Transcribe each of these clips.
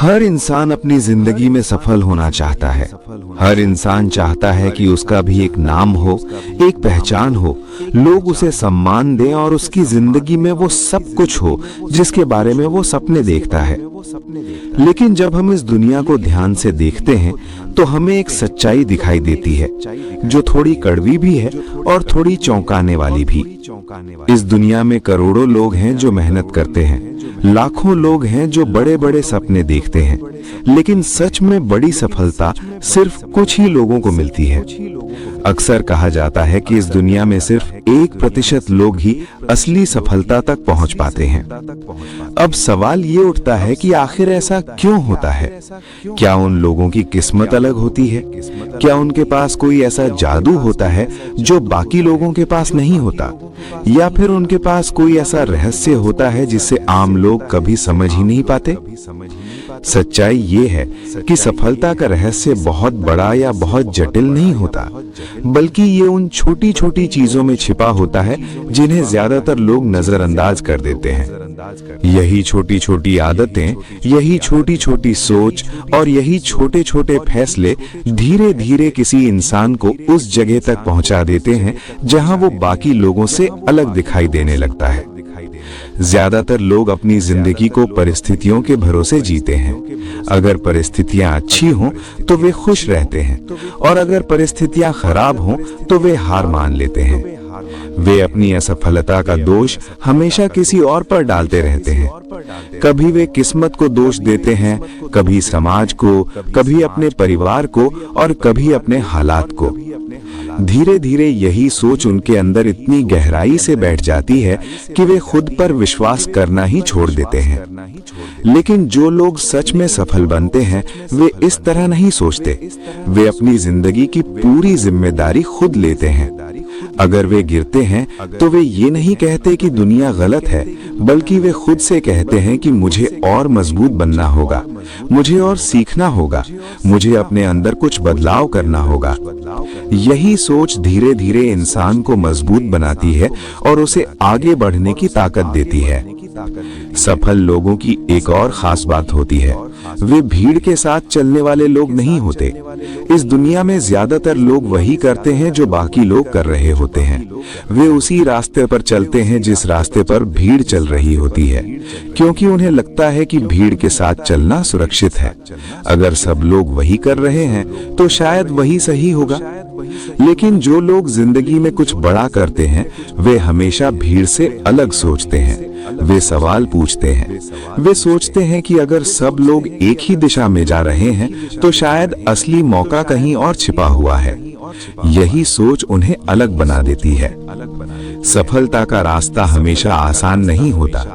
हर इंसान अपनी जिंदगी में सफल होना चाहता है। हर इंसान चाहता है कि उसका भी एक नाम हो, एक पहचान हो, लोग उसे सम्मान दें और उसकी जिंदगी में वो सब कुछ हो जिसके बारे में वो सपने देखता है। लेकिन जब हम इस दुनिया को ध्यान से देखते हैं तो हमें एक सच्चाई दिखाई देती है जो थोड़ी कड़वी भी है और थोड़ी चौंकाने वाली भी। इस दुनिया में करोड़ों लोग हैं जो मेहनत करते हैं, लाखों लोग हैं जो बड़े बड़े सपने देखते हैं, लेकिन सच में बड़ी सफलता सिर्फ कुछ ही लोगों को मिलती है। अक्सर कहा जाता है कि इस दुनिया में सिर्फ 1% लोग ही असली सफलता तक पहुंच पाते हैं। अब सवाल ये उठता है कि आखिर ऐसा क्यों होता है? क्या उन लोगों की किस्मत अलग होती है? क्या उनके पास कोई ऐसा जादू होता है जो बाकी लोगों के पास नहीं होता? या फिर उनके पास कोई ऐसा रहस्य होता है जिसे आम लोग कभी समझ ही नहीं पाते? सच्चाई ये है कि सफलता का रहस्य बहुत बड़ा या बहुत जटिल नहीं होता, बल्कि ये उन छोटी छोटी चीजों में छिपा होता है जिन्हें ज्यादातर लोग नजरअंदाज कर देते हैं। यही छोटी छोटी आदतें, यही छोटी छोटी सोच और यही छोटे छोटे फैसले धीरे धीरे किसी इंसान को उस जगह तक पहुंचा देते हैं जहां वो बाकी लोगों से अलग दिखाई देने लगता है। ज्यादातर लोग अपनी जिंदगी को परिस्थितियों के भरोसे जीते हैं। अगर परिस्थितियां अच्छी हों तो वे खुश रहते हैं, और अगर परिस्थितियां खराब हों तो वे हार मान लेते हैं। वे अपनी असफलता का दोष हमेशा किसी और पर डालते रहते हैं। कभी वे किस्मत को दोष देते हैं, कभी समाज को, कभी अपने परिवार को और कभी अपने हालात को। धीरे धीरे यही सोच उनके अंदर इतनी गहराई से बैठ जाती है कि वे खुद पर विश्वास करना ही छोड़ देते हैं। लेकिन जो लोग सच में सफल बनते हैं वे इस तरह नहीं सोचते। वे अपनी जिंदगी की पूरी जिम्मेदारी खुद लेते हैं। अगर वे गिरते हैं तो वे ये नहीं कहते कि दुनिया गलत है, बल्कि वे खुद से कहते हैं कि मुझे और मजबूत बनना होगा, मुझे और सीखना होगा, मुझे अपने अंदर कुछ बदलाव करना होगा। यही सोच धीरे धीरे इंसान को मजबूत बनाती है और उसे आगे बढ़ने की ताकत देती है। सफल लोगों की एक और खास बात होती है, वे भीड़ के साथ चलने वाले लोग नहीं होते। इस दुनिया में ज्यादातर लोग वही करते हैं जो बाकी लोग कर रहे होते हैं। वे उसी रास्ते पर चलते हैं जिस रास्ते पर भीड़ चल रही होती है, क्योंकि उन्हें लगता है कि भीड़ के साथ चलना सुरक्षित है। अगर सब लोग वही कर रहे हैं तो शायद वही सही होगा। लेकिन जो लोग जिंदगी में कुछ बड़ा करते हैं वे हमेशा भीड़ से अलग सोचते हैं। वे सवाल पूछते हैं, वे सोचते हैं कि अगर सब लोग एक ही दिशा में जा रहे हैं तो शायद असली मौका कहीं और छिपा हुआ है। यही सोच उन्हें अलग बना देती है। सफलता का रास्ता हमेशा आसान नहीं होता।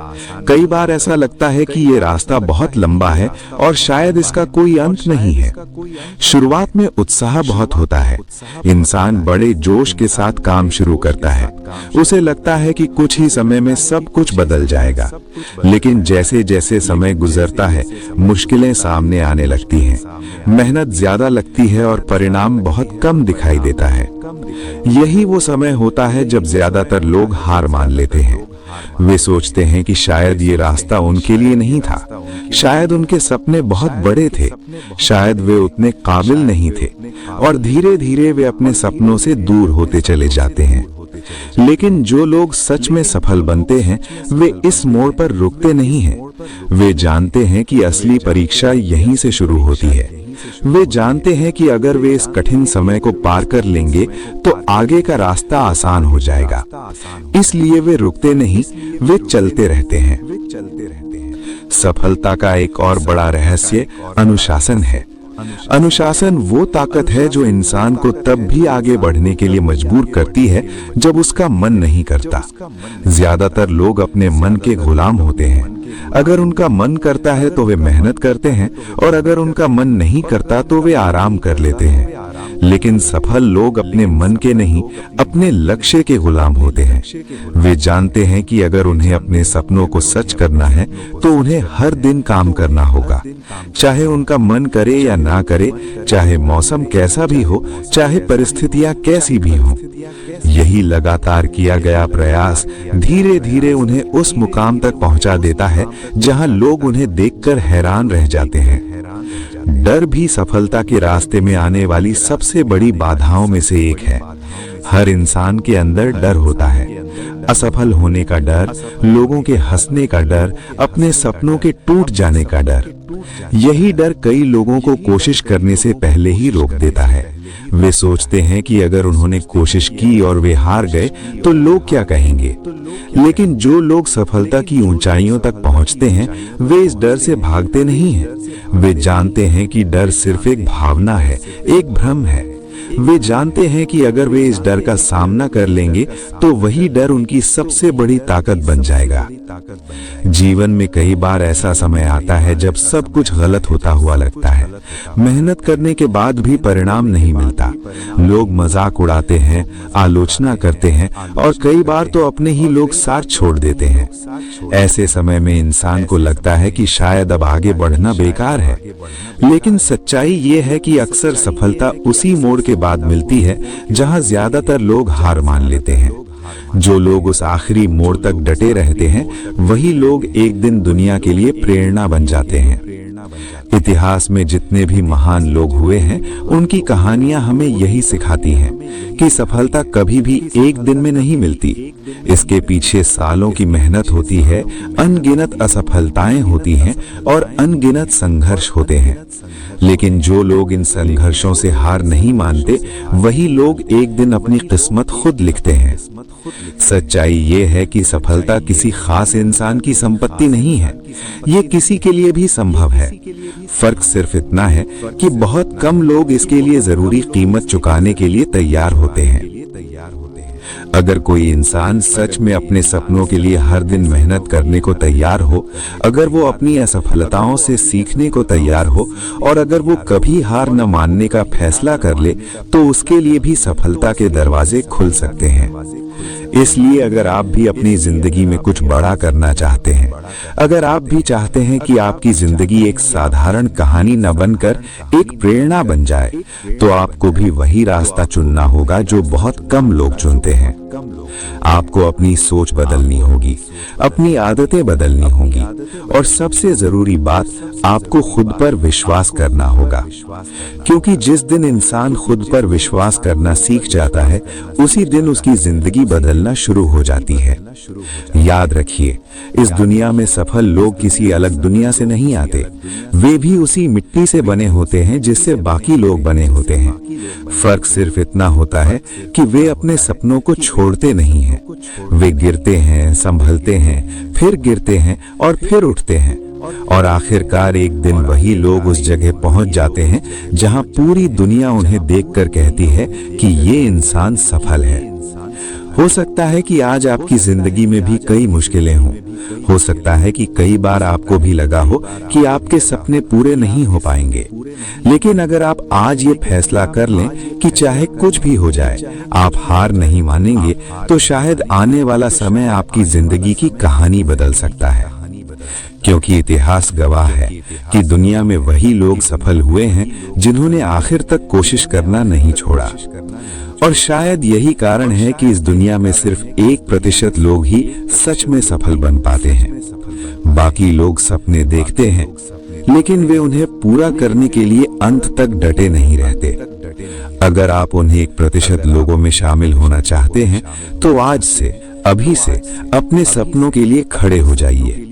कई बार ऐसा लगता है कि ये रास्ता बहुत लंबा है और शायद इसका कोई अंत नहीं है। शुरुआत में उत्साह बहुत होता है। इंसान बड़े जोश के साथ काम शुरू करता है। उसे लगता है कि कुछ ही समय में सब कुछ बदल जाएगा। लेकिन जैसे जैसे समय गुजरता है मुश्किलें सामने आने लगती हैं। मेहनत ज्यादा लगती है और परिणाम बहुत कम दिखाई देता है। यही वो समय होता है जब ज्यादातर लोग हार मान लेते हैं। वे सोचते हैं कि शायद ये रास्ता उनके लिए नहीं था, शायद उनके सपने बहुत बड़े थे, शायद वे उतने काबिल नहीं थे, और धीरे धीरे वे अपने सपनों से दूर होते चले जाते हैं। लेकिन जो लोग सच में सफल बनते हैं वे इस मोड़ पर रुकते नहीं हैं। वे जानते हैं कि असली परीक्षा यहीं से शुरू होती है। वे जानते हैं कि अगर वे इस कठिन समय को पार कर लेंगे तो आगे का रास्ता आसान हो जाएगा। इसलिए वे रुकते नहीं, वे चलते रहते हैं। सफलता का एक और बड़ा रहस्य अनुशासन है। अनुशासन वो ताकत है जो इंसान को तब भी आगे बढ़ने के लिए मजबूर करती है जब उसका मन नहीं करता। ज्यादातर लोग अपने मन के गुलाम होते हैं। अगर उनका मन करता है तो वे मेहनत करते हैं, और अगर उनका मन नहीं करता तो वे आराम कर लेते हैं। लेकिन सफल लोग अपने मन के नहीं, अपने लक्ष्य के गुलाम होते हैं। वे जानते हैं कि अगर उन्हें अपने सपनों को सच करना है तो उन्हें हर दिन काम करना होगा, चाहे उनका मन करे या ना करे, चाहे मौसम कैसा भी हो, चाहे परिस्थितियां कैसी भी हो। यही लगातार किया गया प्रयास धीरे धीरे उन्हें उस मुकाम तक पहुंचा देता है जहां लोग उन्हें देखकर हैरान रह जाते हैं। डर भी सफलता के रास्ते में आने वाली सबसे बड़ी बाधाओं में से एक है। हर इंसान के अंदर डर होता है। असफल होने का डर, लोगों के हंसने का डर, अपने सपनों के टूट जाने का डर। यही डर कई लोगों को कोशिश करने से पहले ही रोक देता है। वे सोचते हैं कि अगर उन्होंने कोशिश की और वे हार गए तो लोग क्या कहेंगे। लेकिन जो लोग सफलता की ऊंचाइयों तक पहुंचते हैं, वे इस डर से भागते नहीं हैं। वे जानते हैं कि डर सिर्फ एक भावना है, एक भ्रम है। वे जानते हैं कि अगर वे इस डर का सामना कर लेंगे तो वही डर उनकी सबसे बड़ी ताकत बन जाएगा। जीवन में कई बार ऐसा समय आता है जब सब कुछ गलत होता हुआ लगता है। मेहनत करने के बाद भी परिणाम नहीं मिलता। लोग मजाक उड़ाते हैं, आलोचना करते हैं और कई बार तो अपने ही लोग साथ छोड़ देते हैं। ऐसे समय में इंसान को लगता है कि शायद अब आगे बढ़ना बेकार है। लेकिन सच्चाई ये है कि अक्सर सफलता उसी मोड़ के बाद मिलती है जहां ज्यादातर लोग हार मान लेते हैं। जो लोग उस आखिरी मोड़ तक डटे रहते हैं, वही लोग एक दिन दुनिया के लिए प्रेरणा बन जाते हैं। इतिहास में जितने भी महान लोग हुए हैं, उनकी कहानियां हमें यही सिखाती हैं कि सफलता कभी भी एक दिन में नहीं मिलती। इसके पीछे सालों की मेहनत होती है, अनगिनत असफलताएं होती हैं और अनगिनत संघर्ष होते हैं। लेकिन जो लोग इन संघर्षों से हार नहीं मानते, वही लोग एक दिन अपनी किस्मत खुद लिखते हैं। सच्चाई ये है कि सफलता किसी खास इंसान की संपत्ति नहीं है, ये किसी के लिए भी संभव है। फर्क सिर्फ इतना है कि बहुत कम लोग इसके लिए जरूरी कीमत चुकाने के लिए तैयार होते हैं। अगर कोई इंसान सच में अपने सपनों के लिए हर दिन मेहनत करने को तैयार हो, अगर वो अपनी असफलताओं से सीखने को तैयार हो और अगर वो कभी हार न मानने का फैसला कर ले, तो उसके लिए भी सफलता के दरवाजे खुल सकते हैं। इसलिए अगर आप भी अपनी जिंदगी में कुछ बड़ा करना चाहते हैं, अगर आप भी चाहते हैं कि आपकी जिंदगी एक साधारण कहानी न बनकर एक प्रेरणा बन जाए, तो आपको भी वही रास्ता चुनना होगा जो बहुत कम लोग चुनते हैं। आपको अपनी सोच बदलनी होगी, अपनी आदतें बदलनी होंगी और सबसे जरूरी बात, आपको खुद पर विश्वास करना होगा। क्योंकि जिस दिन इंसान खुद पर विश्वास करना सीख जाता है, उसी दिन उसकी जिंदगी बदलना शुरू हो जाती है। याद रखिए, इस दुनिया में सफल लोग किसी अलग दुनिया से नहीं आते। वे भी उसी मिट्टी से बने होते हैं जिससे बाकी लोग बने होते हैं। फर्क सिर्फ इतना होता है कि वे अपने सपनों को छोड़ते नहीं हैं। वे गिरते हैं, संभलते हैं, फिर गिरते हैं और फिर उठते हैं और आखिरकार एक दिन वही लोग उस जगह पहुंच जाते हैं जहां पूरी दुनिया उन्हें देखकर कहती है कि ये इंसान सफल है। हो सकता है कि आज आपकी जिंदगी में भी कई मुश्किलें हों। हो सकता है कि कई बार आपको भी लगा हो कि आपके सपने पूरे नहीं हो पाएंगे। लेकिन अगर आप आज ये फैसला कर लें कि चाहे कुछ भी हो जाए, आप हार नहीं मानेंगे, तो शायद आने वाला समय आपकी जिंदगी की कहानी बदल सकता है। क्योंकि इतिहास गवाह है कि दुनिया में वही लोग सफल हुए हैं जिन्होंने आखिर तक कोशिश करना नहीं छोड़ा। और शायद यही कारण है कि इस दुनिया में सिर्फ 1% लोग ही सच में सफल बन पाते हैं। बाकी लोग सपने देखते हैं, लेकिन वे उन्हें पूरा करने के लिए अंत तक डटे नहीं रहते। अगर आप उन्हें 1% लोगों में शामिल होना चाहते हैं, तो आज से, अभी से अपने सपनों के लिए खड़े हो जाइए।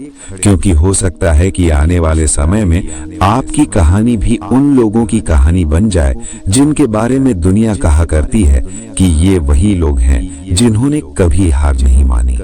क्योंकि हो सकता है कि आने वाले समय में आपकी कहानी भी उन लोगों की कहानी बन जाए जिनके बारे में दुनिया कहा करती है कि ये वही लोग हैं जिन्होंने कभी हार नहीं मानी।